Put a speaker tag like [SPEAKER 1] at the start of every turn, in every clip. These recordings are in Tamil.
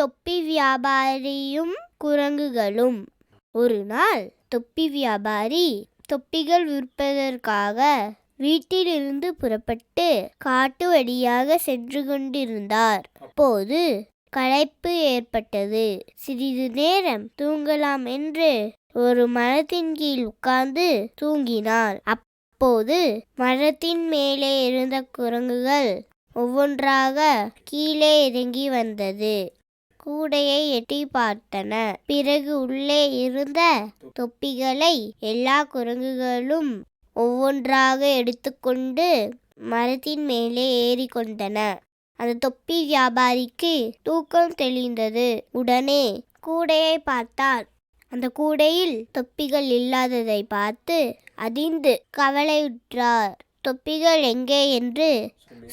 [SPEAKER 1] தொப்பி வியாபாரியும் குரங்குகளும். ஒரு நாள் தொப்பி வியாபாரி தொப்பிகள் விற்பதற்காக வீட்டிலிருந்து புறப்பட்டு காட்டு வழியாக சென்று கொண்டிருந்தார். அப்போது களைப்பு ஏற்பட்டது. சிறிது நேரம் தூங்கலாம் என்று ஒரு மரத்தின் கீழ் உட்கார்ந்து தூங்கினார். அப்போது மரத்தின் மேலே இருந்த குரங்குகள் ஒவ்வொன்றாக கீழே இறங்கி வந்தது. கூடையை எட்டி பார்த்தன. பிறகு உள்ளே இருந்த தொப்பிகளை எல்லா குரங்குகளும் ஒவ்வொன்றாக எடுத்துக்கொண்டு மரத்தின் மேலே ஏறிக்கொண்டன. அந்த தொப்பி வியாபாரிக்கு தூக்கம் தெளிந்தது. உடனே கூடையை பார்த்தார். அந்த கூடையில் தொப்பிகள் இல்லாததை பார்த்து அதிர்ந்து கவலையுற்றார். தொப்பிகள் எங்கே என்று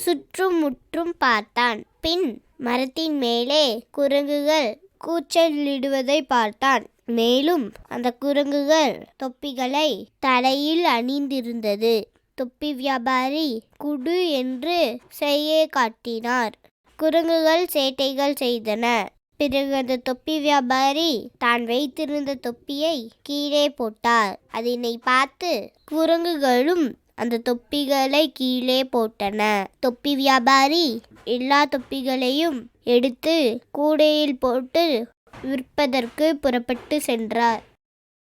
[SPEAKER 1] சுற்றும் முற்றும் பார்த்தான். பின் மரத்தின் மேலே குரங்குகள் கூச்சலிடுவதை பார்த்தான். மேலும் அந்த குரங்குகள் தொப்பிகளை தலையில் அணிந்திருந்தது. தொப்பி வியாபாரி குடு என்று செய்யை காட்டினார். குரங்குகள் சேட்டைகள் செய்தன. பிறகு அந்த தொப்பி வியாபாரி தான் வைத்திருந்த தொப்பியை கீழே போட்டார். அதனை பார்த்து குரங்குகளும் அந்த தொப்பிகளை கீழே போட்டன. தொப்பி வியாபாரி எல்லா தொப்பிகளையும் எடுத்து கூடையில் போட்டு விற்பதற்கு புறப்பட்டு சென்றார்.